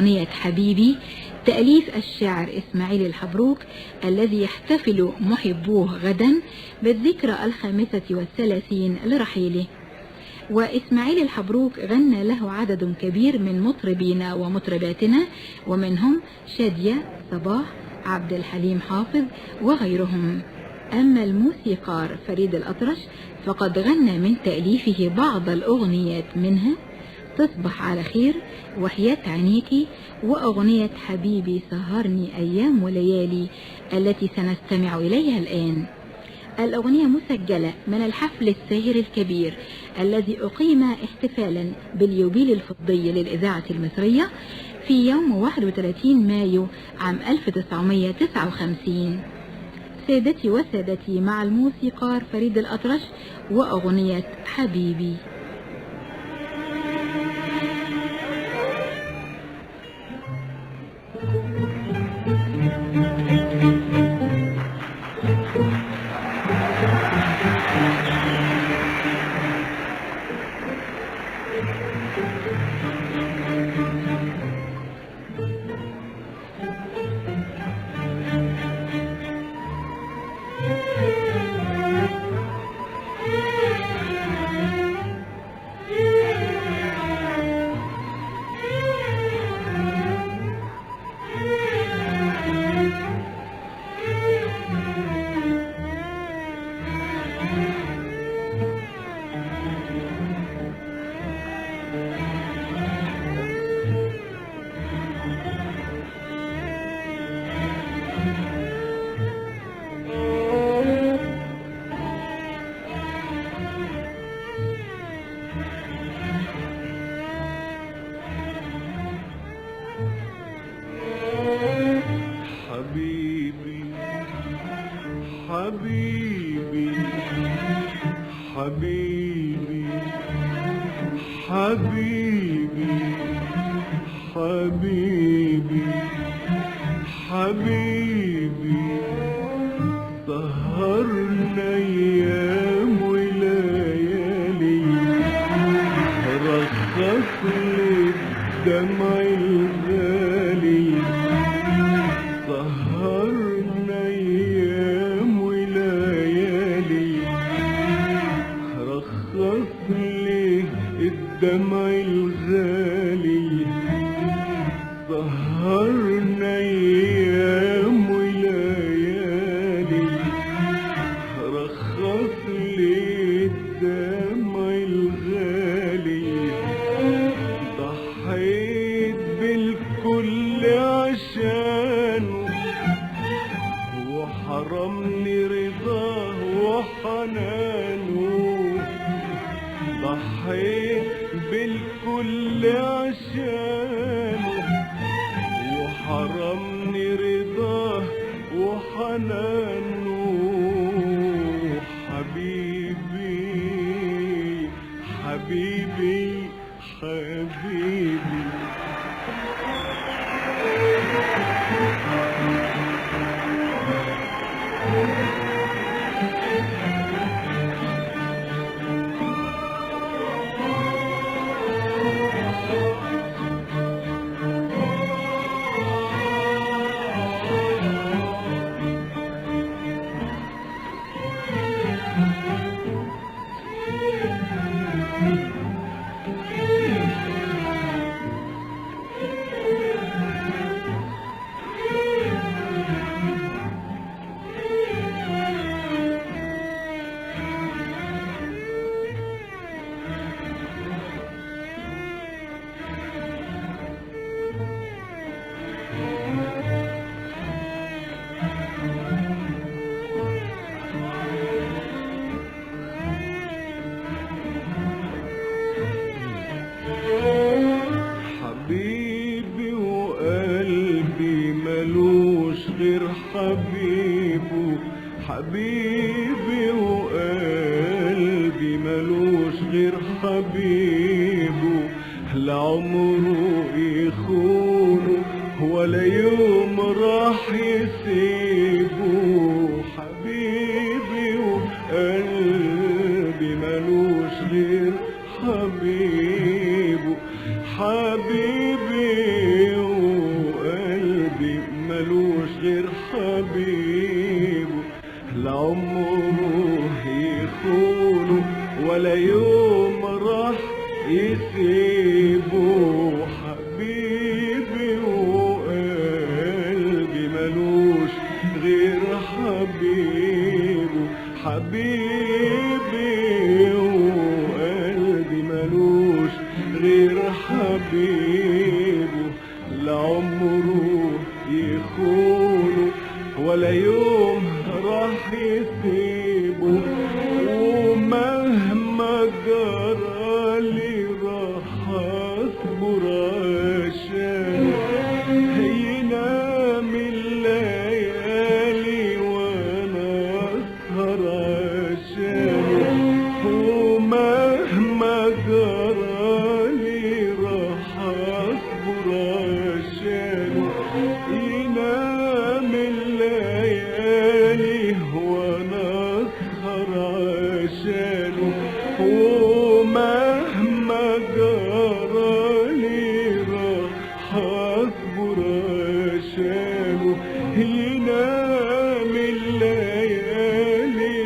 أغنية حبيبي تأليف الشاعر إسماعيل الحبروك الذي يحتفل محبوه غدا بالذكرى 35 لرحيله. وإسماعيل الحبروك غنى له عدد كبير من مطربينا ومطرباتنا، ومنهم شادية، صباح، عبد الحليم حافظ وغيرهم. أما الموسيقار فريد الأطرش فقد غنى من تأليفه بعض الأغنيات، منها تصبح على خير، وحياة عينيكي، وأغنية حبيبي سهرني أيام وليالي التي سنستمع إليها الآن. الأغنية مسجلة من الحفل الساهر الكبير الذي أقيم احتفالا باليوبيل الفضي للإذاعة المصرية في يوم 31 مايو عام 1959. سيدتي وسادتي، مع الموسيقار فريد الأطرش وأغنية حبيبي. حبيبي حبيبي حبيبي حبيبي حبيبي سهرنا ايام وليالي رخص لي الدمع الغالي سهرنا ايام وليالي رخص لي الدمع الغالي سهرنا ايام وليالي رخص لي الدمع الغالي ضحيت بالكل عشانه وحرمني رضاه وحنانه ضحيت بالكل عشانه وحرمني رضاه وحنانه حبيبي حبيبي حبيبي حبيبي وقلبي ملوش غير حبيبه حبيبي وقلبي ملوش غير حبيبه لعمره يخونه ولا يوم راح يسيبه حبيبي وقلبي ملوش غير حبيبه حبيبي حبيبي وقلبي ملوش غير حبيبه، حبيبي وقلبي ملوش غير حبيبه، لعمره يخونه ولا يوم راح يسيبه، ومهما جرالي راح اصبر عشانه، ينام الليالي وانا اسهر عشانه، ومهما جرالي راح اصبر عشانه، ينام الليالي وانا اسهر عشانه، ومهما جرالي راح اصبر عشانه، ينام الليالي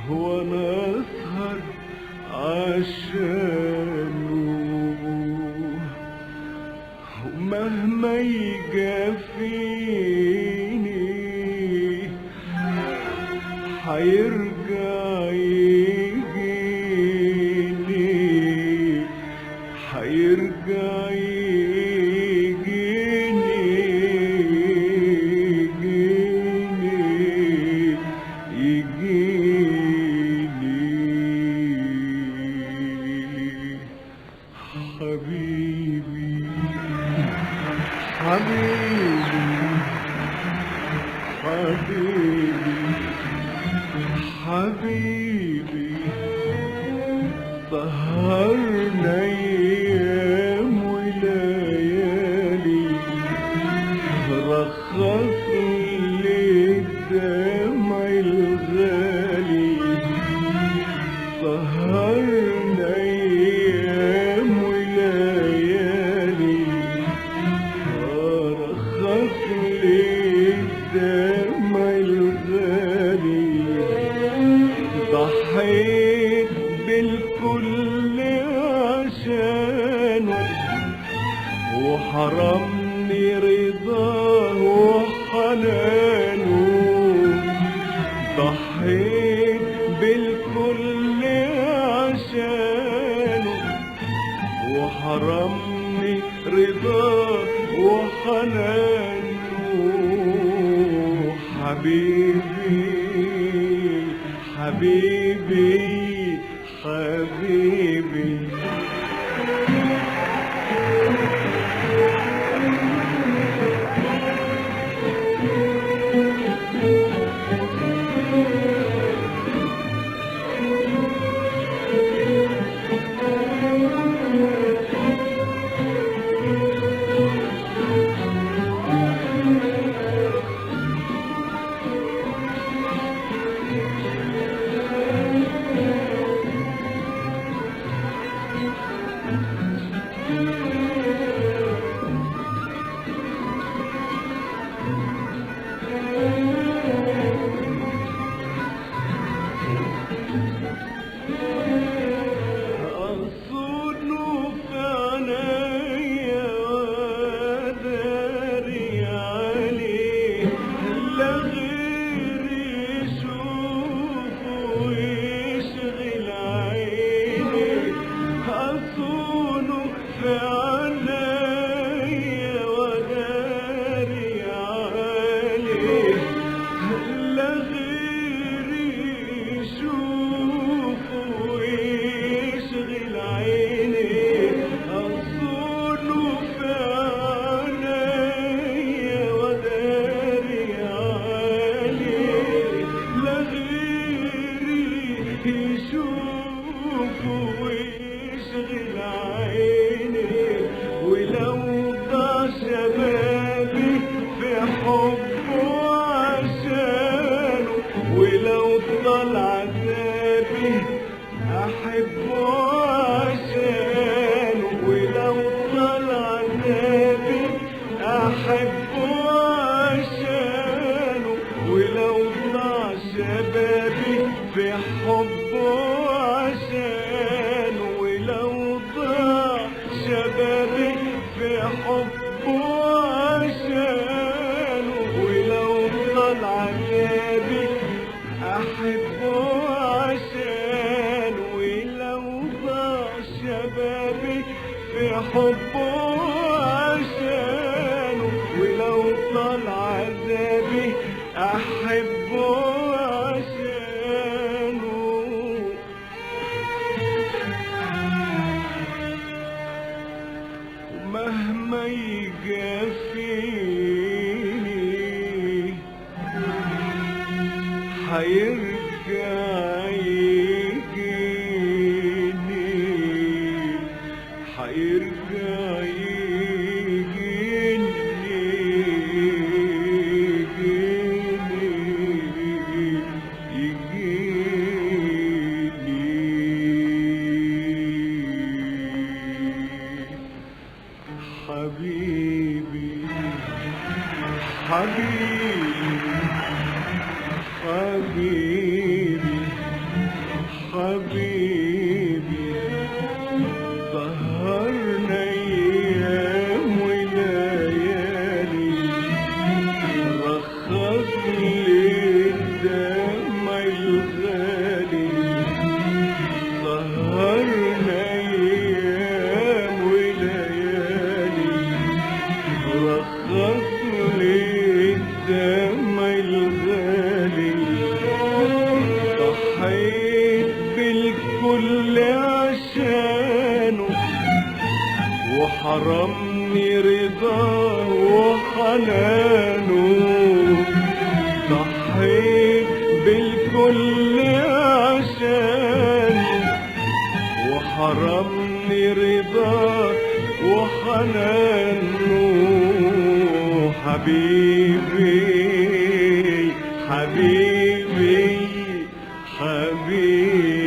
وانا اسهر عشانه، ومهما يجافيني حيرجع يجيني، حيرجع يجيني، يجيني حبيبي، حبيبي، حبيبي، حبيبي، سهرنا ايام وليالي، رخص لي الدمع الغالي، سهرنا ايام وليالي، رخص لي الدمع الغالي، ضحيت بالكل عشانه، وحرمني رضاه وحنانه، ضحيت بالكل عشانه، وحرمني رضاه وحنانه، حبيبي، حبيبي، حبيبي، في حبه عشان ولو ضاع شباب حبه عشانه، ولو طال عذابي أحبه عشانه، ولو ضاع شبابي في حبه عشانه، ولو طال عذابي أحبه عشانه. مهما يجافيني حيرجع يجيني، حيرجع يجيني، حبيبي حبيبي حبيبي حبيبي، سهرنا ايام وليالي، رخص لي الدمع الغالي، سهرنا ايام وليالي، رخص لي الدمع الغالي، ضحيت بالكل عشانه، وحرمني رضاه وحنانه، ضحيت بالكل عشانه، وحرمني رضاه وحنانه. حبيبي حبيبي حبيبي